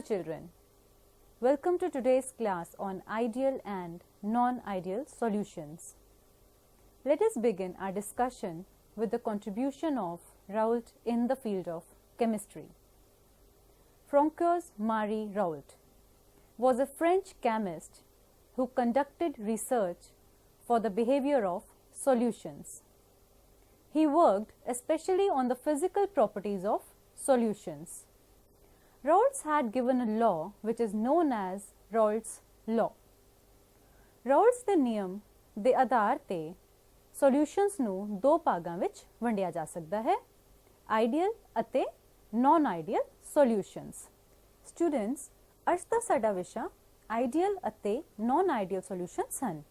Dear children, welcome to today's class on ideal and non-ideal solutions. Let us begin our discussion with the contribution of Raoult in the field of chemistry. Francois-Marie Raoult was a French chemist who conducted research for the behavior of solutions. He worked especially on the physical properties of solutions. Raoult had given a law which is known as Raoult's law. Raoult's ਦੇ ਨਿਯਮ ਦੇ ਆਧਾਰ ਤੇ solutions ਨੂੰ ਦੋ ਭਾਗਾਂ ਵਿੱਚ ਵੰਡਿਆ ਜਾ ਸਕਦਾ ਹੈ, ਆਈਡੀਅਲ ਅਤੇ ਨਾਨ ਆਈਡੀਅਲ ਸੋਲਿਊਸ਼ਨਸ। ਸਟੂਡੈਂਟਸ, ਅੱਜ ਦਾ ਸਾਡਾ ਵਿਸ਼ਾ ਆਈਡੀਅਲ ਅਤੇ ਨਾਨ ਆਈਡੀਅਲ ਸੋਲਿਊਸ਼ਨਸ ਹਨ।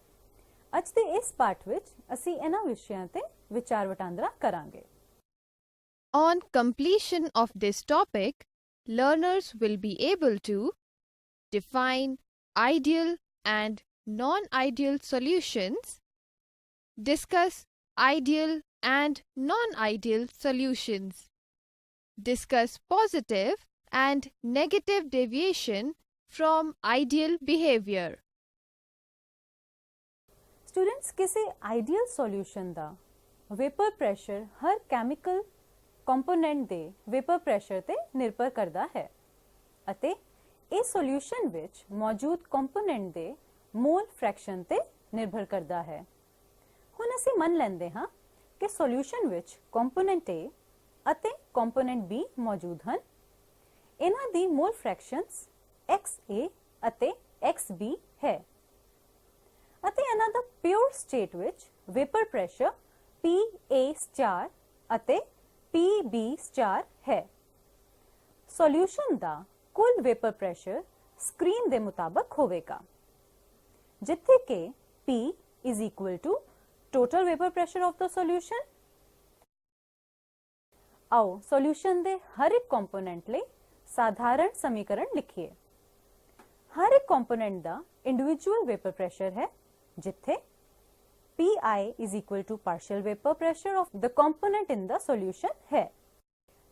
ਅੱਜ ਦੇ ਇਸ ਪਾਠ ਵਿੱਚ ਅਸੀਂ ਇਹਨਾਂ ਵਿਸ਼ਿਆਂ ਤੇ ਵਿਚਾਰ ਵਟਾਂਦਰਾ ਕਰਾਂਗੇ। On completion of this topic, learners will be able to define ideal and non-ideal solutions, discuss ideal and non-ideal solutions, discuss positive and negative deviation from ideal behavior. Students, किसी ideal solution ਦਾ vapor pressure हर chemical component ਦੇ vapour pressure ਤੇ ਨਿਰਭਰ ਕਰਦਾ ਹੈ ਅਤੇ ਇਹ solution ਵਿੱਚ ਮੌਜੂਦ ਕੰਪੋਨੈਂਟ ਦੇ ਮੋਲ ਫ੍ਰੈਕਸ਼ਨ ਤੇ ਨਿਰਭਰ ਕਰਦਾ ਹੈ। ਹੁਣ ਅਸੀਂ ਮੰਨ ਲੈਂਦੇ ਹਾਂ ਕਿ ਸੋਲਿਊਸ਼ਨ ਵਿੱਚ ਕੰਪੋਨੈਂਟ A ਅਤੇ ਕੰਪੋਨੈਂਟ B ਮੌਜੂਦ ਹਨ। ਇਹਨਾਂ ਦੀ ਮੋਲ ਫ੍ਰੈਕਸ਼ਨਸ XA ਅਤੇ XB ਹੈ ਅਤੇ ਇਹਨਾਂ ਦਾ ਪਿਓਰ ਸਟੇਟ ਵਿੱਚ ਵੇਪਰ ਪ੍ਰੈਸ਼ਰ PA* ਅਤੇ PB* है। सॉल्यूशन दा कुल वेपर प्रेशर स्क्रीन दे मुताबिक होवेगा, जिथे के P is equal to total vapor pressure of the solution। आओ सॉल्यूशन दे हर एक कंपोनेंट ले साधारण समीकरण लिखिए। हर एक कंपोनेंट दा इंडिविजुअल वेपर प्रेशर है, जिथे Pi is equal to partial vapor pressure of the component in the solution है।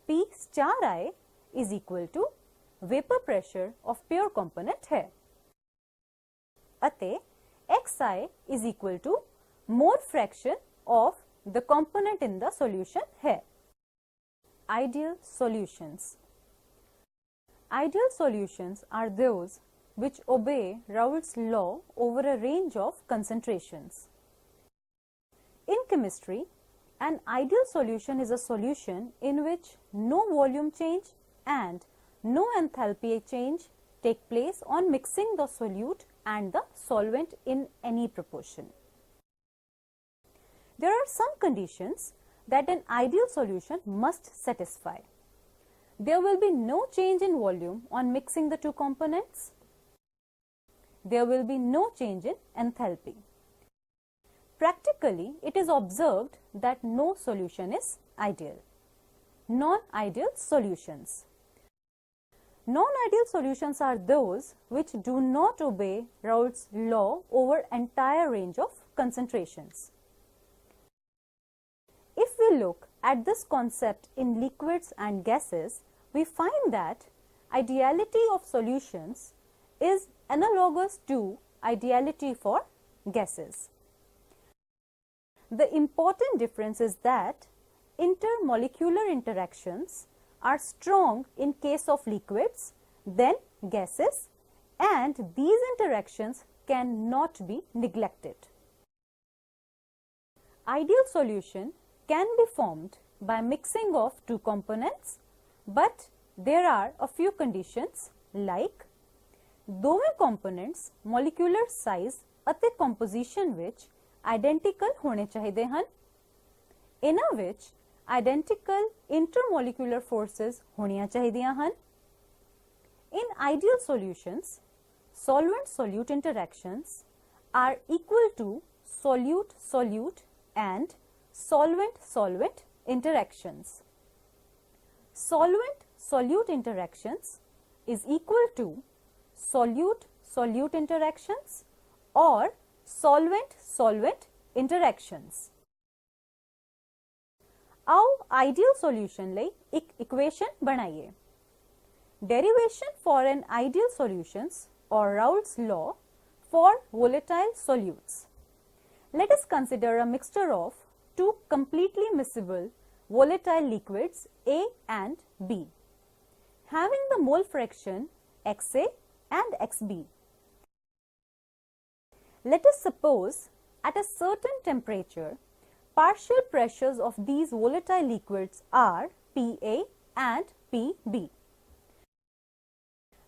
P*I is equal to vapor pressure of pure component है अते Xi is equal to mole fraction of the component in the solution है। Ideal solutions. Ideal solutions are those which obey Raoult's law over a range of concentrations. In chemistry, an ideal solution is a solution in which no volume change and no enthalpy change take place on mixing the solute and the solvent in any proportion. There are some conditions that an ideal solution must satisfy. There will be no change in volume on mixing the two components. There will be no change in enthalpy. Practically, it is observed that no solution is ideal. Non-ideal solutions. Non-ideal solutions are those which do not obey Raoult's law over entire range of concentrations. If we look at this concept in liquids and gases, we find that ideality of solutions is analogous to ideality for gases. The important difference is that intermolecular interactions are strong in case of liquids than gases, and these interactions cannot be neglected. Ideal solution can be formed by mixing of two components, but there are a few conditions like दोवें components molecular size ਅਤੇ composition ਵਿੱਚ identical होने चाहिए हैं। इन्हां विच identical intermolecular forces होनियां चाहिए हैं। In ideal solutions, solvent-solute interactions are equal to solute-solute and solvent-solvent interactions. Solvent-solute interactions is equal to solute-solute interactions or solvent-solvent interactions. आओ आइडियल सॉल्यूशन ਲਈ ਇੱਕ इक्वेशन बनाइए। derivation for an ideal solutions or Raoult's law for volatile solutes. Let us consider a mixture of two completely miscible volatile liquids A and B, having the mole fraction XA and XB. Let us suppose at a certain temperature, partial pressures of these volatile liquids are PA and PB.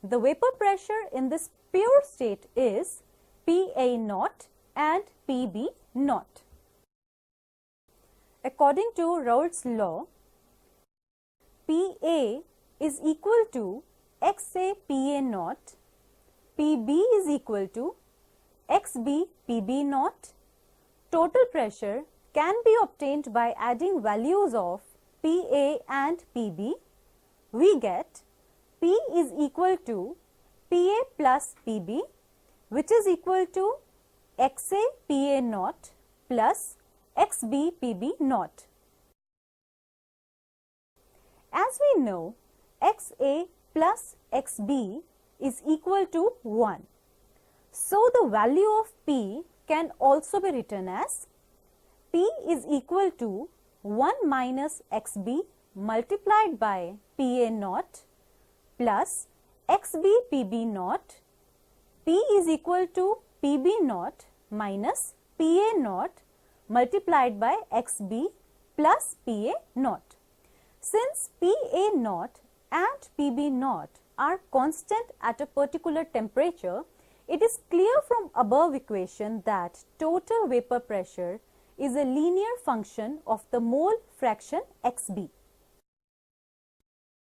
The vapor pressure in this pure state is PA naught and PB naught. According to Raoult's law, PA is equal to XA PA naught, PB is equal to XB PB naught. Total pressure can be obtained by adding values of PA and PB. We get P is equal to PA plus PB, which is equal to XA PA naught plus XB PB naught. As we know, XA plus XB is equal to 1. So, the value of P can also be written as P is equal to 1 minus XB multiplied by PA naught plus XB PB naught. P is equal to PB naught minus PA naught multiplied by XB plus PA naught. Since PA naught and PB naught are constant at a particular temperature, it is clear from above equation that total vapor pressure is a linear function of the mole fraction XB.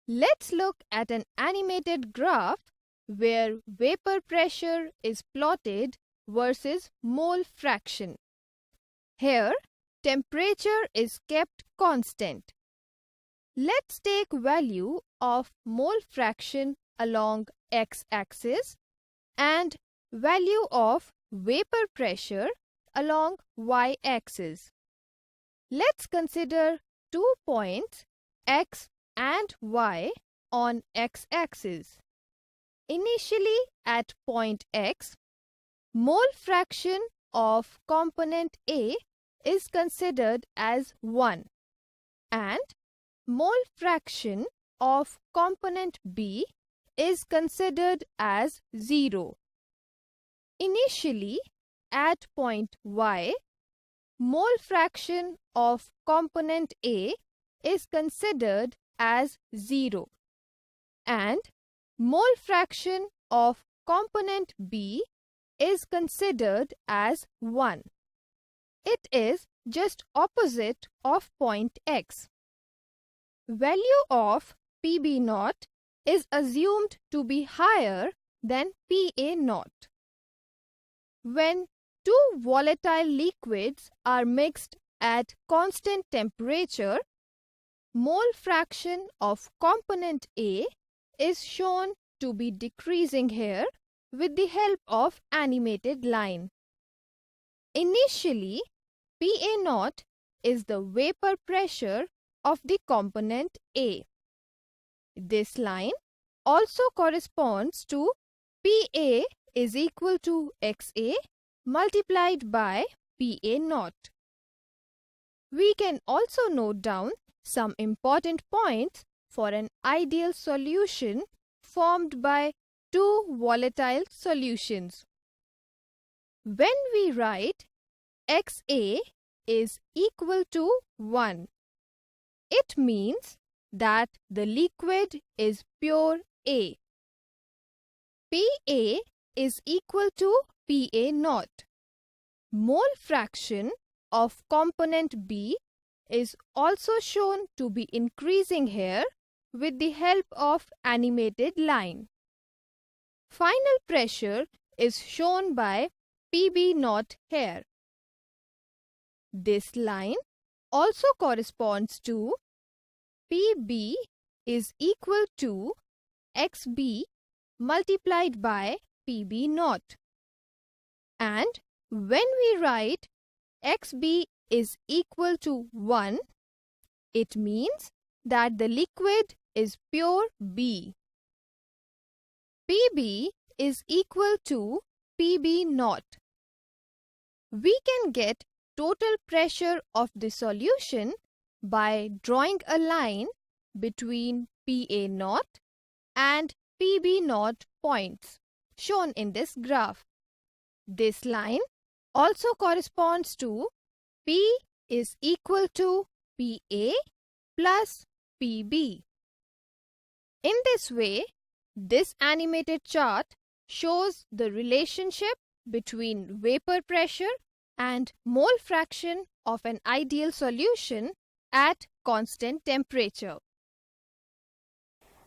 Let's look at an animated graph where vapor pressure is plotted versus mole fraction. Here, temperature is kept constant. Let's take value of mole fraction along x-axis and value of vapor pressure along y-axis. Let's consider 2 points x and y on x-axis. Initially at point x, mole fraction of component A is considered as 1 and mole fraction of component B is considered as 0. Initially, at point y, mole fraction of component A is considered as 0 and mole fraction of component B is considered as 1. It is just opposite of point x. Value of PB naught is assumed to be higher than PA naught. When two volatile liquids are mixed at constant temperature, mole fraction of component A is shown to be decreasing here with the help of animated line. Initially, PA naught is the vapor pressure of the component A. This line also corresponds to PA is equal to XA multiplied by PA naught. We can also note down some important points for an ideal solution formed by two volatile solutions. When we write XA is equal to 1, it means that the liquid is pure A. PA is equal to PA naught. Mole fraction of component B is also shown to be increasing here with the help of animated line. Final pressure is shown by PB naught here. This line also corresponds to PB is equal to XB multiplied by PB naught. And when we write XB is equal to 1, it means that the liquid is pure B. PB is equal to PB naught. We can get total pressure of the solution by drawing a line between PA naught and PB naught points shown in this graph. This line also corresponds to P is equal to PA plus PB. In this way, this animated chart shows the relationship between vapor pressure and mole fraction of an ideal solution at constant temperature.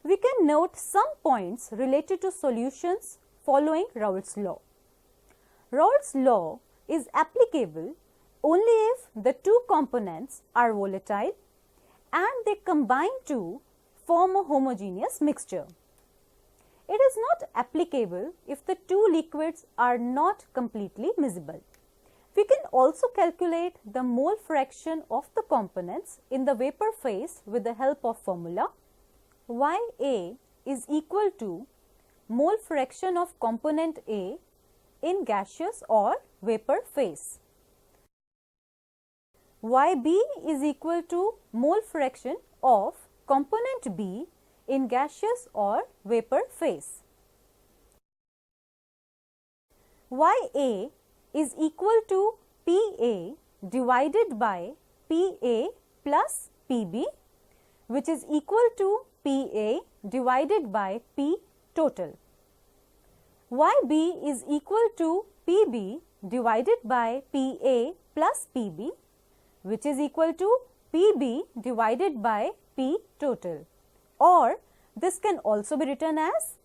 We can note some points related to solutions following Raoult's law. Raoult's law is applicable only if the two components are volatile and they combine to form a homogeneous mixture. It is not applicable if the two liquids are not completely miscible. We can also calculate the mole fraction of the components in the vapor phase with the help of formula YA is equal to mole fraction of component A in gaseous or vapor phase. YB is equal to mole fraction of component B in gaseous or vapor phase. YA is equal to PA divided by PA plus PB, which is equal to PA divided by P total. YB is equal to PB divided by PA plus PB, which is equal to PB divided by P total. Or this can also be written as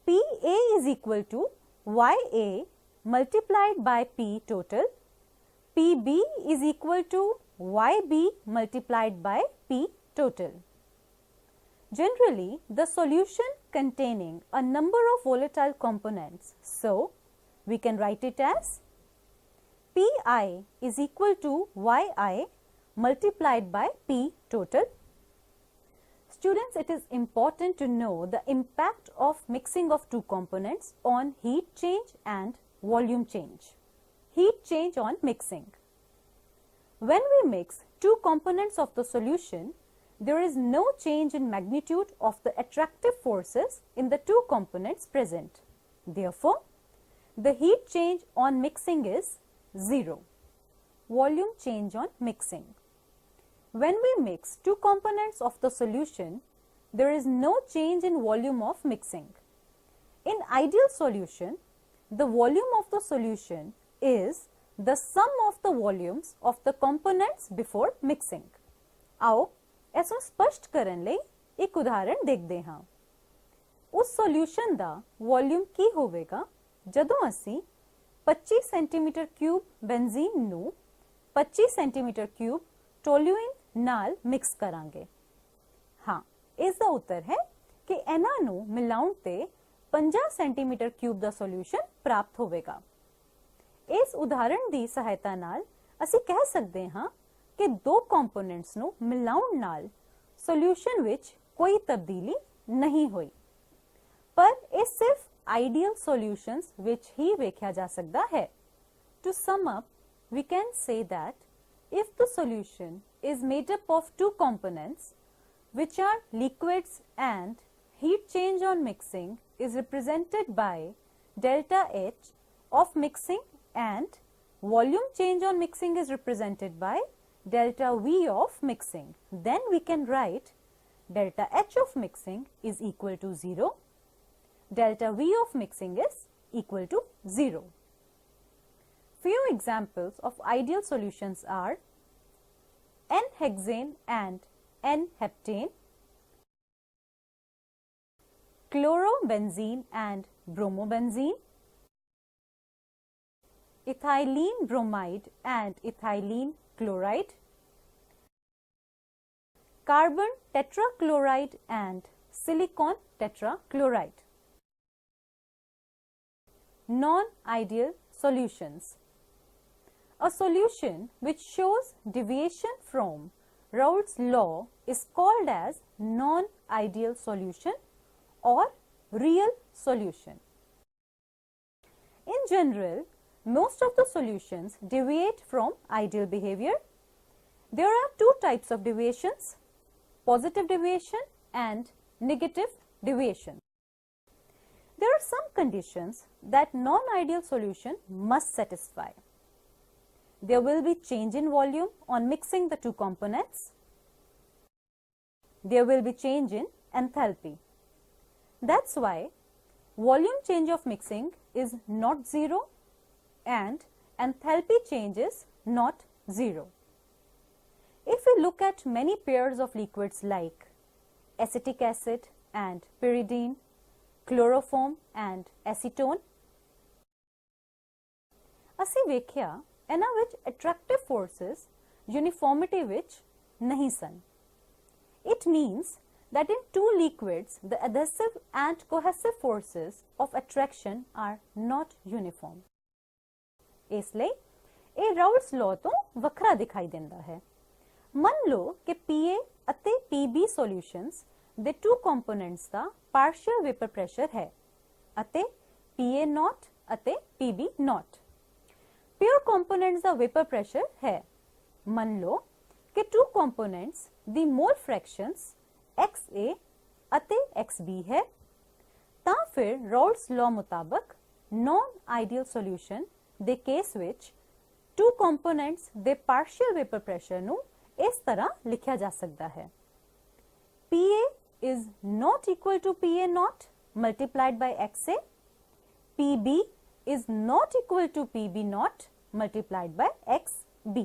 PA is equal to YA multiplied by P total, PB is equal to YB multiplied by P total. Generally, the solution containing a number of volatile components, so we can write it as Pi is equal to Yi multiplied by P total. Students, it is important to know the impact of mixing of two components on heat change and volume change. Heat change on mixing. When we mix two components of the solution, there is no change in magnitude of the attractive forces in the two components present. Therefore, the heat change on mixing is 0. Volume change on mixing. When we mix two components of the solution, there is no change in volume of mixing. In ideal solution, the volume of the solution is the sum of the volumes of the components before mixing. आओ ऐसा स्पष्ट करन लई एक उदाहरण देखते हाँ। उस solution दा वॉल्यूम की होवेगा जदों असी 25 सेंटीमीटर क्यूब बेंजीन नू 25 सेंटीमीटर क्यूब टोल्यूइन नाल मिक्स करांगे। हाँ, इसका उत्तर है कि इन्हां नू मिलाउण ते 50 सेंटीमीटर क्यूब दा सॉल्यूशन प्राप्त होवेगा। इस उदाहरण दी सहायता नाल असी कह सकते हाँ कि दो कंपोनेंट्स नू मिलाउण नाल सॉल्यूशन विच कोई तब्दीली नहीं हुई, पर ये सिर्फ आइडियल सॉल्यूशंस विच ही वेख्या जा सकता है। To sum up, we can say that if the solution is made up of two components which are liquids and heat change on mixing is represented by delta H of mixing and volume change on mixing is represented by delta V of mixing. Then we can write delta H of mixing is equal to 0, delta V of mixing is equal to 0. Few examples of ideal solutions are N-hexane and N-heptane, chlorobenzene and bromobenzene, ethylene bromide and ethylene chloride, carbon tetrachloride and silicon tetrachloride. Non-ideal solutions. A solution which shows deviation from Raoult's law is called as non-ideal solution or real solution. In general, most of the solutions deviate from ideal behavior. There are two types of deviations, positive deviation and negative deviation. There are some conditions that non-ideal solution must satisfy. There will be change in volume on mixing the two components. There will be change in enthalpy. That's why volume change of mixing is not 0 and enthalpy change is not 0. If we look at many pairs of liquids like acetic acid and pyridine, chloroform and acetone, ਅਸੀਂ ਵੇਖਿਆ ਇਹਨਾਂ ਵਿੱਚ attractive forces uniformity ਵਿੱਚ ਨਹੀਂ ਸਨ. It means that in two liquids, the adhesive and cohesive forces of attraction are not uniform. ਇਸ ਲਈ ਇਹ ਰਾਉਲਟਸ law ਤੋਂ ਵੱਖਰਾ ਦਿਖਾਈ ਦਿੰਦਾ ਹੈ. ਮੰਨ ਲਓ ਕਿ PA ਅਤੇ PB ਸੋਲਿਊਸ਼ਨਸ ਦੇ two components ਦਾ partial vapor pressure ਹੈ ਅਤੇ PA naught ਅਤੇ PB naught. Pure components ਦਾ vapor pressure ਹੈ. ਮੰਨ ਲਓ ਕਿ two components ਦੀ mole fractions XA ਅਤੇ XB ਹੈ ਤਾਂ ਫਿਰ ਰਾਉਲਟਸ ਲਾਅ ਮੁਤਾਬਕ non-ideal solution ਦੇ ਕੇਸ ਵਿੱਚ two components ਦੇ partial vapor pressure ਨੂੰ ਇਸ ਤਰ੍ਹਾਂ ਲਿਖਿਆ ਜਾ ਸਕਦਾ ਹੈ. PA is not equal to PA naught multiplied by XA. PB is not equal to PB naught multiplied by XB.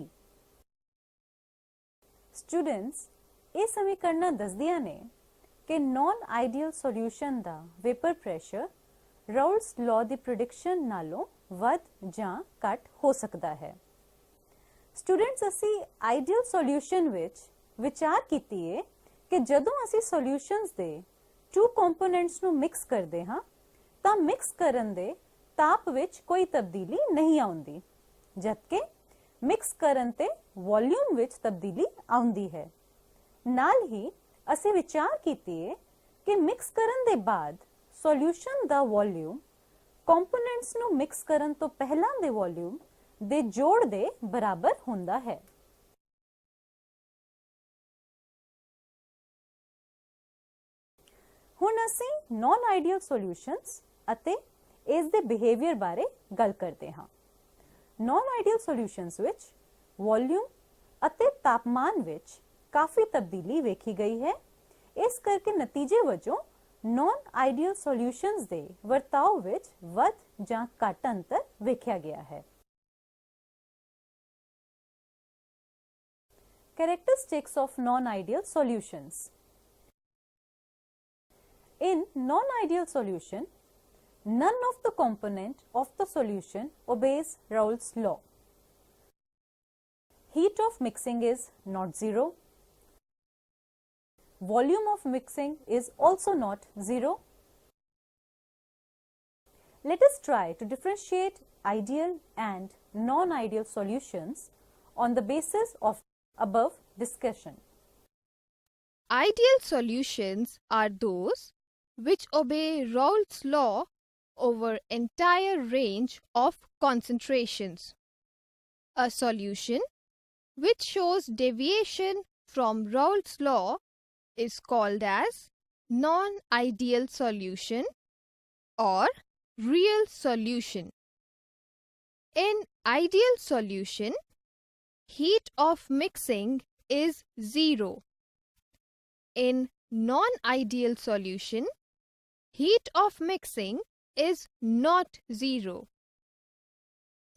Students, ਇਹ ਸਮੀਕਰਨਾਂ ਦੱਸਦੀਆਂ ਨੇ ਕਿ non-ideal solution ਦਾ vapor pressure ਰਾਉਲਟਸ ਲਾਅ ਦੀ prediction ਨਾਲੋਂ ਵੱਧ ਜਾਂ ਘੱਟ ਹੋ ਸਕਦਾ ਹੈ. Students, ਅਸੀਂ ideal solution ਵਿੱਚ ਵਿਚਾਰ ਕੀਤੀ ਹੈ ਕਿ ਜਦੋਂ ਅਸੀਂ solutions ਦੇ two components ਨੂੰ mix ਕਰਦੇ ਹਾਂ ਤਾਂ mix ਕਰਨ ਦੇ ਤਾਪ ਵਿੱਚ ਕੋਈ ਤਬਦੀਲੀ ਨਹੀਂ ਆਉਂਦੀ ਜਦਕਿ mix ਕਰਨ ਤੇ volume ਵਿੱਚ ਤਬਦੀਲੀ ਆਉਂਦੀ ਹੈ. ਨਾਲ ਹੀ ਅਸੀਂ ਵਿਚਾਰ ਕੀਤੀ ਹੈ ਕਿ mix ਕਰਨ ਦੇ ਬਾਅਦ solution ਦਾ volume components ਨੂੰ mix ਕਰਨ ਤੋਂ ਪਹਿਲਾਂ ਦੇ volume ਦੇ ਜੋੜ ਦੇ ਬਰਾਬਰ ਹੁੰਦਾ ਹੈ. ਹੁਣ ਅਸੀਂ ਨਾਨ ਆਈਡੀਅਲ ਸੋਲਿਊਸ਼ਨਸ ਅਤੇ ਇਸ ਦੇ ਬਿਹੇਵੀਅਰ ਬਾਰੇ ਗੱਲ ਕਰਦੇ ਹਾਂ. ਨਾਨ ਆਈਡੀਅਲ ਸੋਲਿਊਸ਼ਨਸ ਵਿੱਚ ਵੋਲਿਊਮ ਅਤੇ ਤਾਪਮਾਨ ਵਿੱਚ ਕਾਫੀ ਤਬਦੀਲੀ ਵੇਖੀ ਗਈ ਹੈ. ਇਸ ਕਰਕੇ ਨਤੀਜੇ ਵਜੋਂ ਨਾਨ ਆਈਡੀਅਲ ਸੋਲਿਊਸ਼ਨਸ ਦੇ ਵਰਤਾਓ ਵਿੱਚ ਵੱਧ ਜਾਂ ਘੱਟ ਅੰਤਰ ਵੇਖਿਆ ਗਿਆ ਹੈ. Characteristics of non-ideal solutions. In non-ideal solution, none of the component of the solution obeys Raoult's law. Heat of mixing is not 0. Volume of mixing is also not 0. Let us try to differentiate ideal and non-ideal solutions on the basis of above discussion. Ideal solutions are those which obey Raoult's law over entire range of concentrations. A solution which shows deviation from Raoult's law is called as non-ideal solution or real solution. In ideal solution, heat of mixing is 0. In non-ideal solution, heat of mixing is not 0.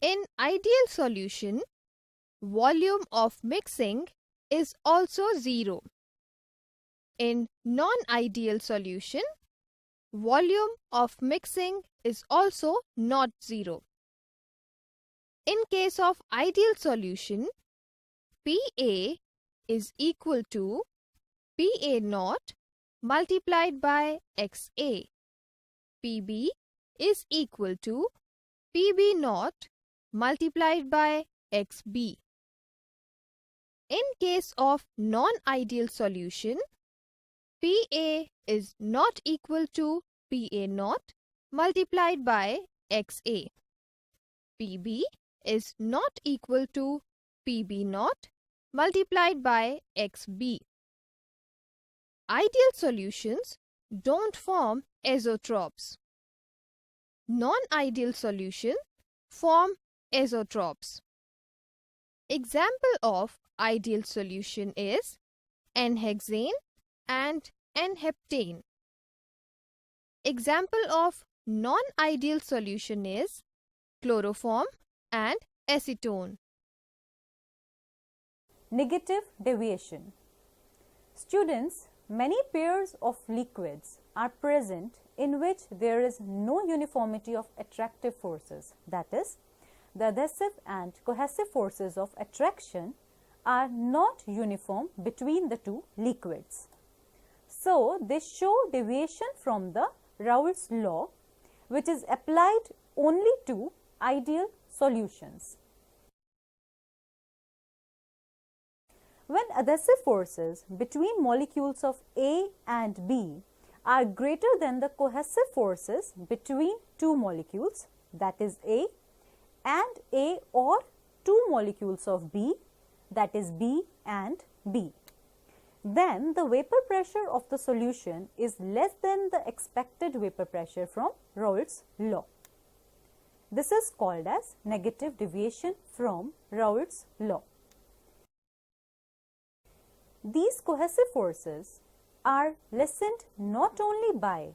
In ideal solution, volume of mixing is also 0. In non-ideal solution, volume of mixing is also not 0. In case of ideal solution, PA is equal to PA naught multiplied by XA. PB is equal to PB naught multiplied by XB. In case of non-ideal solution, PA is not equal to PA naught multiplied by XA. PB is not equal to PB naught multiplied by XB. Ideal solutions don't form azeotropes. Non-ideal solutions form azeotropes. Example of ideal solution is N-hexane and N-heptane. Example of non-ideal solution is chloroform and acetone. Negative deviation. Students, many pairs of liquids are present in which there is no uniformity of attractive forces, that is, the adhesive and cohesive forces of attraction are not uniform between the two liquids. So, they show deviation from the Raoult's law, which is applied only to ideal solutions. When adhesive forces between molecules of A and B are greater than the cohesive forces between two molecules, that is A and A, or two molecules of B, that is B and B, then the vapor pressure of the solution is less than the expected vapor pressure from Raoult's law. This is called as negative deviation from Raoult's law. These cohesive forces are lessened not only by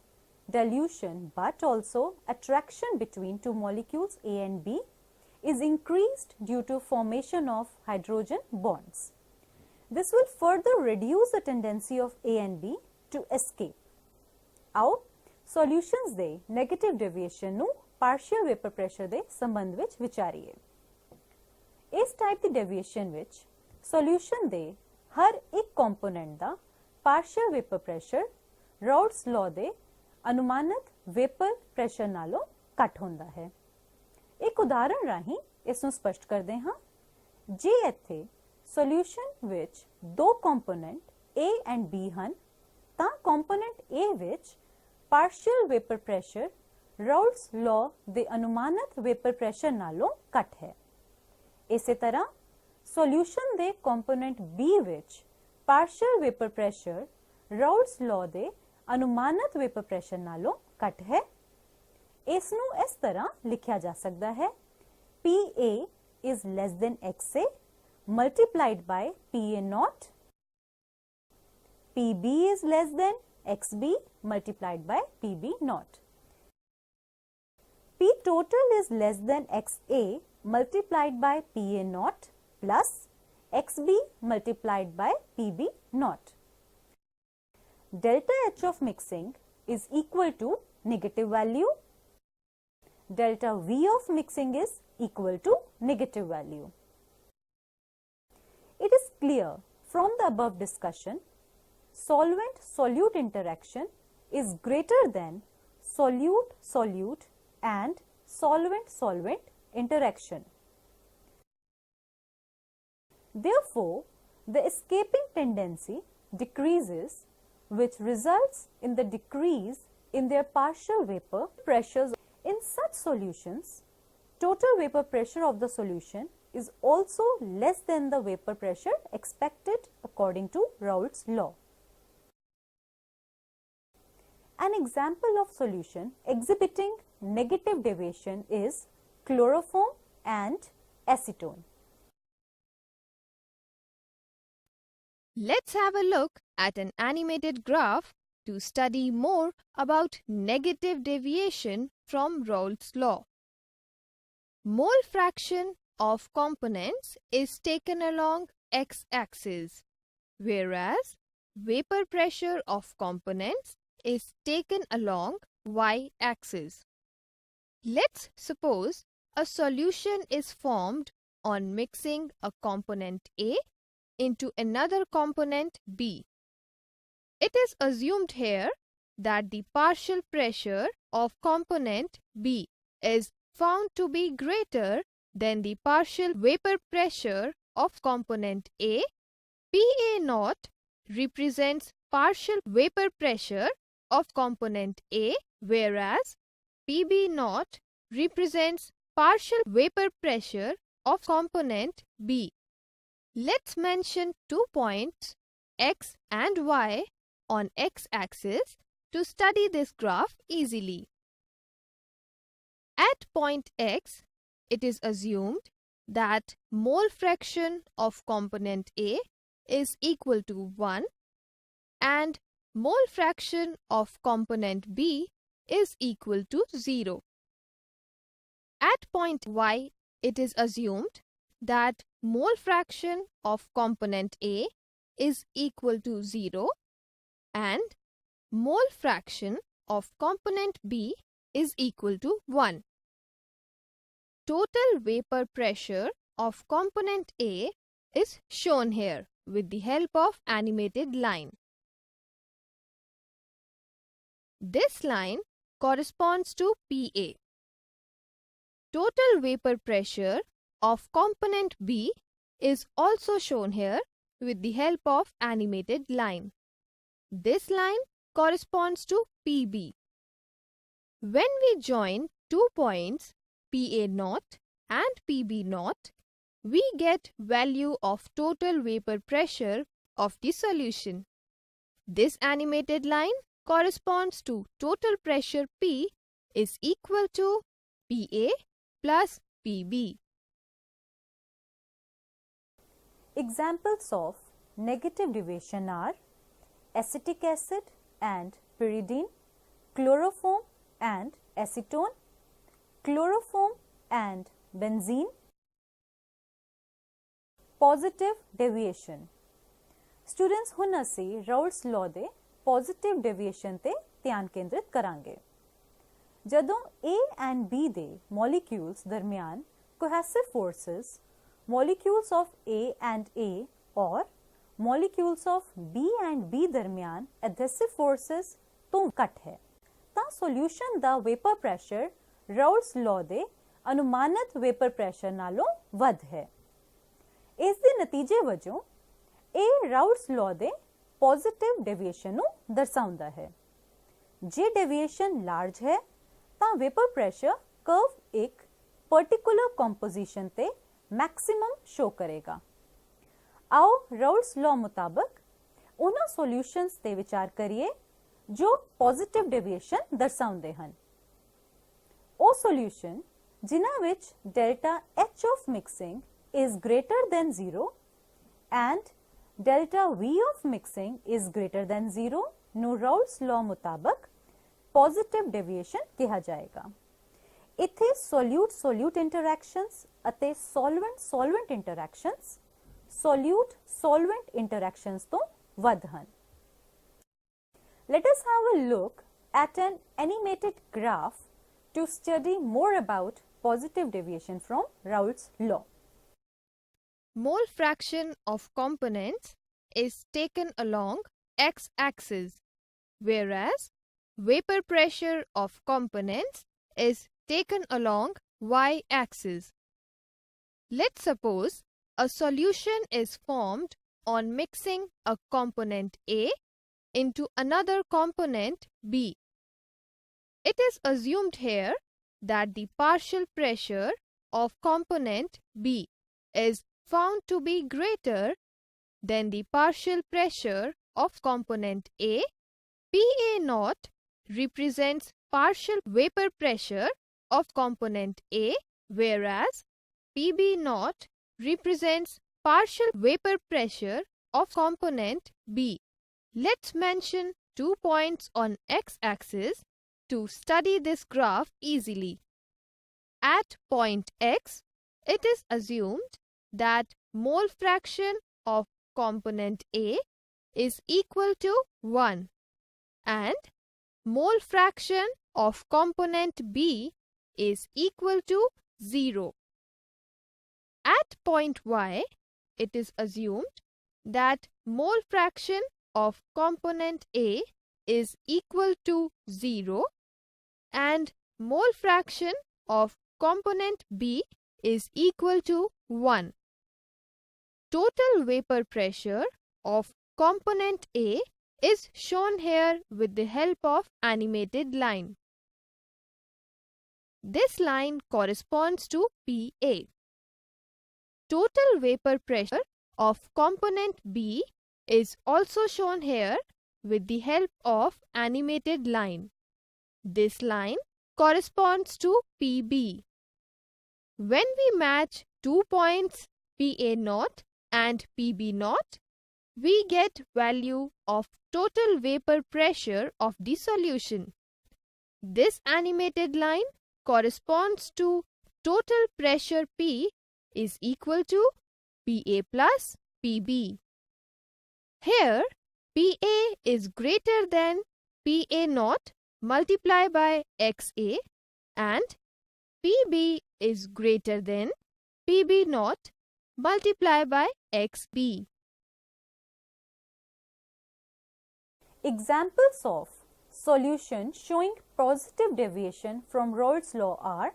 dilution but also attraction between two molecules A and B is increased due to formation of hydrogen bonds. This will further reduce the tendency of A and B to escape. आओ solutions ਦੇ negative deviation ਨੂੰ partial vapor pressure ਦੇ ਸੰਬੰਧ ਵਿੱਚ ਵਿਚਾਰੀਏ। ਇਸ type ਦੀ deviation ਵਿੱਚ solution ਦੇ हर एक component ਦਾ partial vapor pressure Raoult's law ਦੇ ਅਨੁਮਾਨਿਤ vapor pressure ਨਾਲੋਂ ਘੱਟ ਹੁੰਦਾ ਹੈ। ਇੱਕ ਉਦਾਹਰਣ ਰਾਹੀਂ ਇਸ ਨੂੰ ਸਪਸ਼ਟ ਕਰਦੇ ਹਾਂ। ਜੇ ਇੱਥੇ solution ਵਿੱਚ ਦੋ component A and B ਹਨ ਤਾਂ component A ਵਿੱਚ partial vapor pressure Raoult's law ਦੇ ਅਨੁਮਾਨਿਤ vapor pressure ਨਾਲੋਂ ਘੱਟ ਹੈ। ਇਸੇ ਤਰ੍ਹਾਂ solution ਦੇ component B ਵਿੱਚ partial vapor pressure Raoult's law ਦੇ ਅਨੁਮਾਨਿਤ vapor pressure ਨਾਲੋਂ ਘੱਟ ਹੈ। ਇਸ ਨੂੰ ਇਸ ਤਰ੍ਹਾਂ ਲਿਖਿਆ ਜਾ ਸਕਦਾ ਹੈ PA is less than XA multiplied by PA naught, PB is less than XB multiplied by PB naught. P total is less than XA multiplied by PA naught plus XB multiplied by PB naught. Delta H of mixing is equal to negative value. Delta V of mixing is equal to negative value. It is clear from the above discussion, solvent-solute interaction is greater than solute-solute and solvent-solvent interaction. Therefore, the escaping tendency decreases, which results in the decrease in their partial vapor pressures. In such solutions, total vapor pressure of the solution is also less than the vapor pressure expected according to Raoult's law. An example of solution exhibiting negative deviation is chloroform and acetone. Let's have a look at an animated graph to study more about negative deviation from Raoult's law. Mole fraction of components is taken along x-axis, whereas vapor pressure of components is taken along y-axis. Let's suppose a solution is formed on mixing a component A into another component B. It is assumed here that the partial pressure of component B is found to be greater than the partial vapor pressure of component A. PA naught represents partial vapor pressure of component A, whereas PB naught represents partial vapor pressure of component B. Let's mention 2 points X and Y on X-axis to study this graph easily. At point X, it is assumed that mole fraction of component A is equal to 1 and mole fraction of component B is equal to 0. At point Y, it is assumed that mole fraction of component A is equal to 0 and mole fraction of component B is equal to 1. Total vapor pressure of component A is shown here with the help of animated line. This line corresponds to PA. Total vapor pressure of component B is also shown here with the help of animated line. This line corresponds to PB. When we join 2 points PA naught and PB naught, we get value of total vapor pressure of the solution. This animated line corresponds to total pressure P is equal to PA plus PB. Examples of negative deviation are acetic acid and pyridine, chloroform and acetone, chloroform and benzene. Positive deviation. Students ਹੁਣ ਅਸੀਂ ਰਾउल्ट्स law ਦੇ positive deviation ਤੇ ਧਿਆਨ ਕੇਂਦਰਿਤ ਕਰਾਂਗੇ। ਜਦੋਂ A and B ਦੇ molecules ਦਰਮਿਆਨ cohesive forces molecules of A and A or molecules of B and B ਦਰਮਿਆਨ adhesive forces ਤੋਂ ਘੱਟ ਹੈ ਤਾਂ solution ਦਾ vapor pressure ਰਾउल्ट्स law ਦੇ ਅਨੁਮਾਨਿਤ vapor pressure ਨਾਲੋਂ ਵੱਧ ਹੈ। ਇਸ ਦੇ ਨਤੀਜੇ ਵਜੋਂ ਇਹ ਰਾउल्ट्स law ਦੇ positive deviation ਨੂੰ ਦਰਸਾਉਂਦਾ ਹੈ। ਜੇ deviation large ਹੈ ਤਾਂ vapor pressure curve ਇੱਕ particular composition ਤੇ maximum show ਕਰੇਗਾ। ਆਓ ਰਾउल्ट्स law ਮੁਤਾਬਕ ਉਹਨਾਂ solutions ਤੇ ਵਿਚਾਰ ਕਰੀਏ ਜੋ positive deviation ਦਰਸਾਉਂਦੇ ਹਨ। ਉਹ solution ਜਿਨ੍ਹਾਂ ਵਿੱਚ delta H of mixing is greater than 0 and delta V of mixing is greater than 0 ਨੂੰ ਰਾउल्ट्स law ਮੁਤਾਬਕ positive deviation ਕਿਹਾ ਜਾਏਗਾ। ਇੱਥੇ solute-solute interactions ਅਤੇ solvent-solvent interactions solute-solvent interactions ਤੋਂ ਵੱਧ ਹਨ। Let us have a look at an animated graph to study more about positive deviation from Raoult's law. Mole fraction of components is taken along x-axis, whereas vapor pressure of components is taken along y-axis. Let's suppose a solution is formed on mixing a component A into another component B. It is assumed here that the partial pressure of component B is found to be greater than the partial pressure of component A. PA naught represents partial vapor pressure of component A, whereas PB naught represents partial vapor pressure of component B. Let's mention 2 points on x-axis to study this graph easily. At point X, it is assumed that mole fraction of component A is equal to 1 and mole fraction of component B is equal to 0. At point Y, it is assumed that mole fraction of component A is equal to 0 and mole fraction of component B is equal to 1. Total vapor pressure of component A is shown here with the help of animated line. This line corresponds to PA. Total vapor pressure of component B is also shown here with the help of animated line. This line corresponds to PB. When we match 2 points PA0 and PB0, we get value of total vapor pressure of the solution. This animated line corresponds to total pressure P is equal to PA plus PB. Here, PA is greater than PA0 multiplied by XA and PB is greater than PB0 multiplied by XB. Examples of solution showing positive deviation from Raoult's law are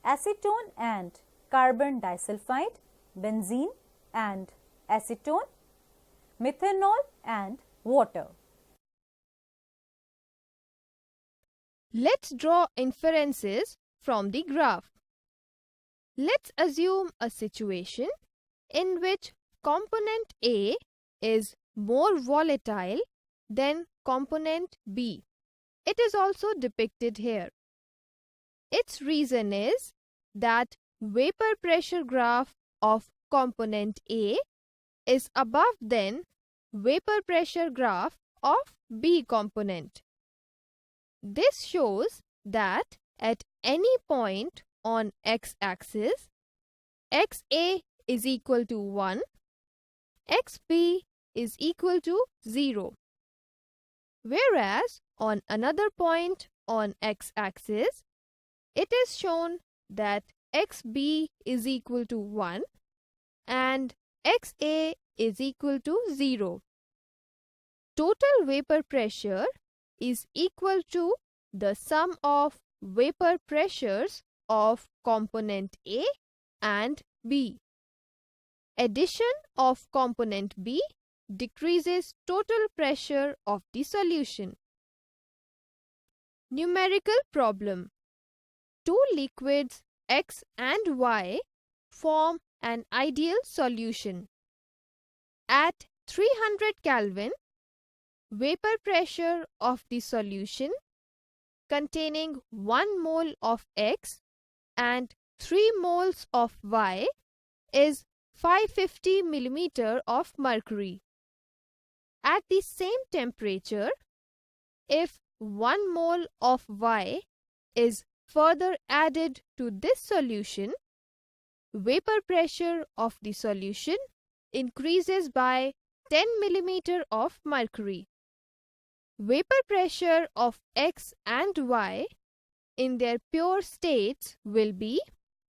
acetone and carbon disulfide, benzene and acetone, methanol and water. Let's draw inferences from the graph. Let's assume a situation in which component A is more volatile than component B. It is also depicted here. Its reason is that vapor pressure graph of component A is above than vapor pressure graph of B component. This shows that at any point on x-axis, XA is equal to 1, XB is equal to 0. Whereas on another point on x-axis, it is shown that XB is equal to 1 and XA is equal to 0. Total vapor pressure is equal to the sum of vapor pressures of component A and B. Addition of component B decreases total pressure of the solution. Numerical problem. Two liquids X and Y form an ideal solution. At 300 Kelvin, vapor pressure of the solution containing 1 mole of X and 3 moles of Y is 550 millimeter of mercury. At the same temperature, if 1 mole of Y is further added to this solution, vapor pressure of the solution increases by 10 millimeter of mercury. Vapor pressure of X and Y in their pure states will be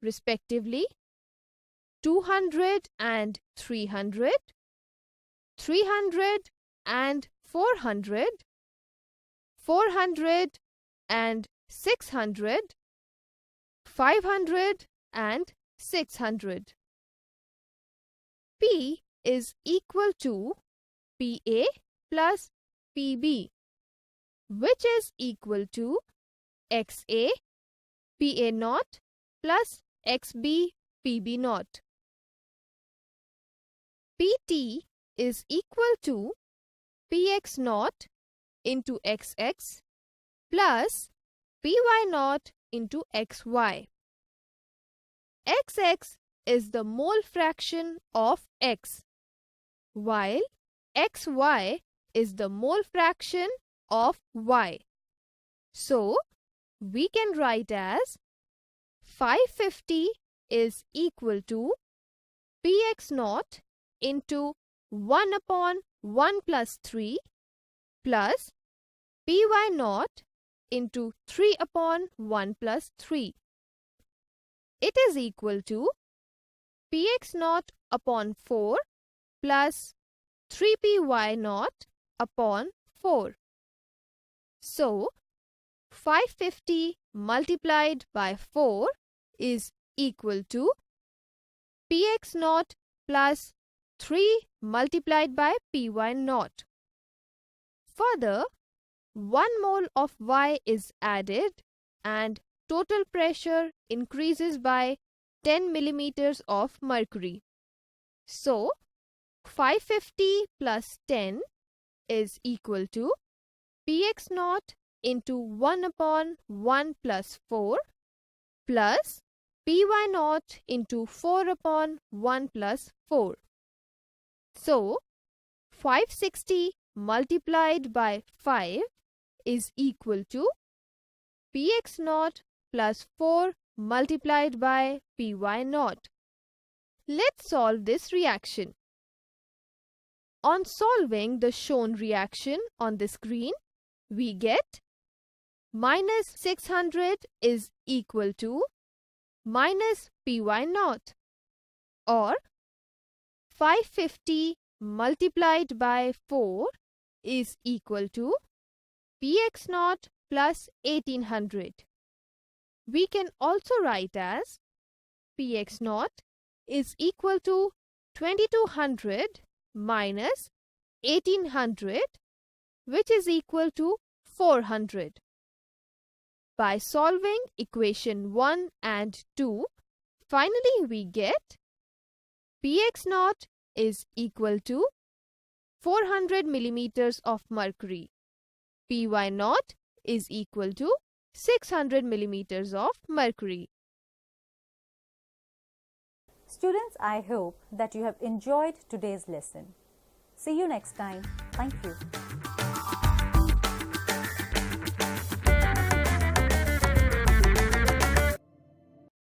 respectively 200 and 300, 300 and 400, 400 and 600, 500 and 600. P is equal to PA plus PB, which is equal to XA PA0 plus XB PB0. PT is equal to PX0 into XX plus PY0 into XY. XX is the mole fraction of X, while XY is the mole fraction of Y. So, we can write as 550 is equal to PX0 into 1 upon 1 plus 3 plus PY0 into 3 upon 1 plus 3. It is equal to Px0 upon 4 plus 3Py0 upon 4. So, 550 multiplied by 4 is equal to Px0 plus 3 multiplied by Py naught. Further, 1 mole of Y is added and total pressure increases by 10 millimeters of mercury. So, 550 plus 10 is equal to Px naught into 1 upon 1 plus 4 plus Py naught into 4 upon 1 plus 4. So, 560 multiplied by 5 is equal to Px naught plus 4 multiplied by Py naught. Let's solve this reaction. On solving the shown reaction on the screen, we get minus 600 is equal to minus Py naught, or 550 multiplied by 4 is equal to Px naught plus 1800. We can also write as Px naught is equal to 2200 minus 1800, which is equal to 400. By solving equation 1 and 2, finally we get Px naught is equal to 400 millimeters of mercury. Py naught is equal to 600 millimeters of mercury. Students, I hope that you have enjoyed today's lesson. See you next time. Thank you.